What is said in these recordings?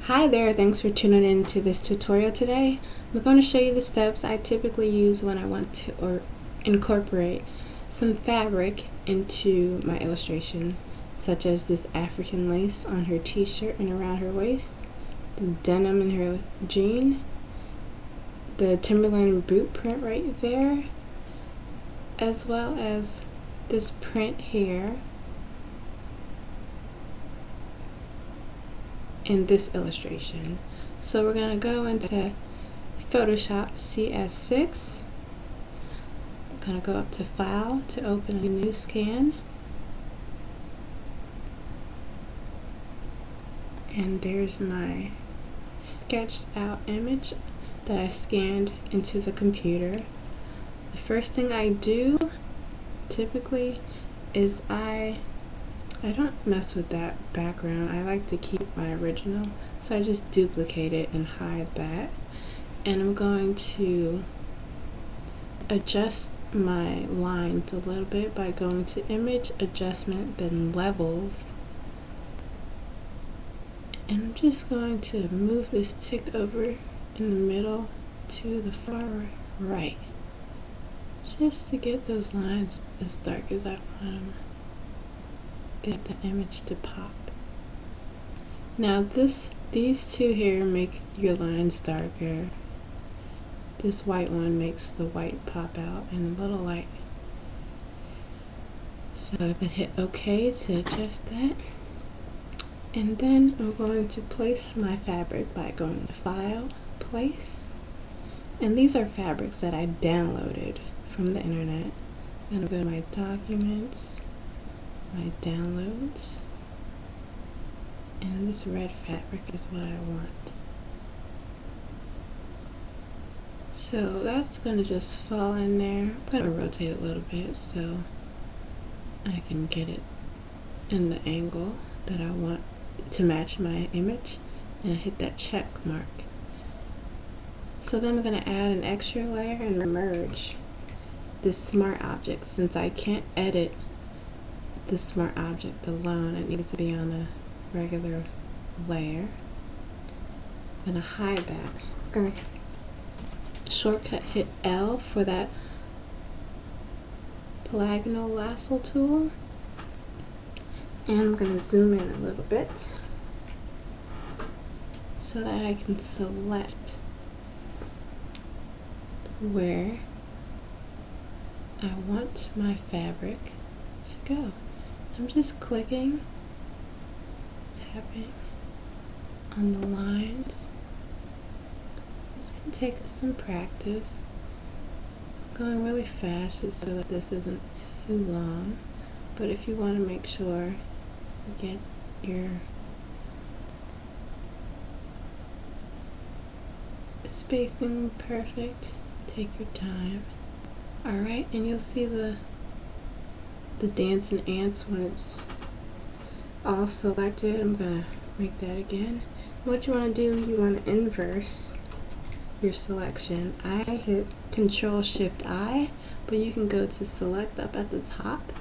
Hi there, thanks for tuning in to this tutorial today. I'm going to show you the steps I typically use when I want to incorporate some fabric into my illustration, such as this African lace on her t-shirt and around her waist, the denim in her jean, the Timberland boot print right there, as well as this print here in this illustration. So we're going to go into PhotoShop CS6. I'm going to go up to File to open a new scan. And there's my sketched out image that I scanned into the computer. The first thing I do typically is I don't mess with that background. I like to keep my original, so I just duplicate it and hide that. And I'm going to adjust my lines a little bit by going to Image, Adjustment, then Levels. And I'm just going to move this tick over in the middle to the far right, just to get those lines as dark as I want them. Get the image to pop. Now these two here make your lines darker. This white one makes the white pop out and a little light. So I can hit OK to adjust that. And then I'm going to place my fabric by going to File, Place. And these are fabrics that I downloaded from the internet. I'm going to go to my documents, my downloads, and this red fabric is what I want. So that's going to just fall in there. I'm going to rotate it a little bit so I can get it in the angle that I want to match my image, and I hit that check mark. So then I'm going to add an extra layer and merge this smart object. Since I can't edit the smart object alone, it needs to be on a regular layer. I'm going to hide that. I'm going to shortcut hit L for that polygonal lasso tool, and I'm going to zoom in a little bit so that I can select where I want my fabric to go. I'm just clicking, tapping on the lines. It's going to take some practice. I'm going really fast just so that this isn't too long, but if you want to make sure you get your spacing perfect, take your time. Alright, and you'll see the dancing ants when it's all selected. I'm going to make that again. What you want to do, you want to inverse your selection. I hit Control-Shift-I, but you can go to Select up at the top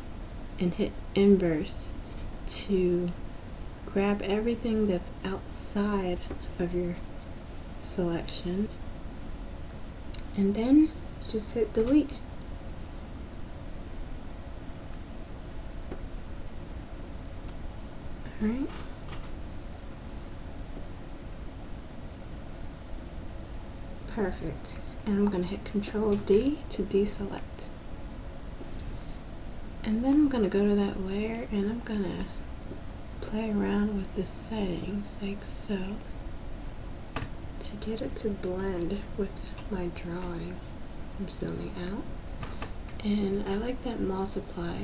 and hit Inverse to grab everything that's outside of your selection, and then just hit Delete. Alright. Perfect. And I'm going to hit Control-D to deselect. And then I'm going to go to that layer and I'm going to play around with the settings like so to get it to blend with my drawing. I'm zooming out. And I like that multiply.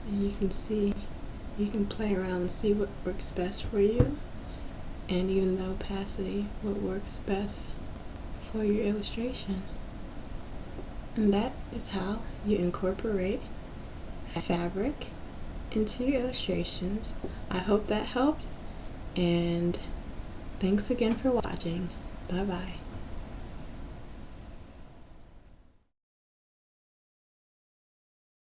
And you can see, you can play around and see what works best for you, and even the opacity, what works best for your illustration. And that is how you incorporate fabric into your illustrations. I hope that helped, and thanks again for watching. Bye bye.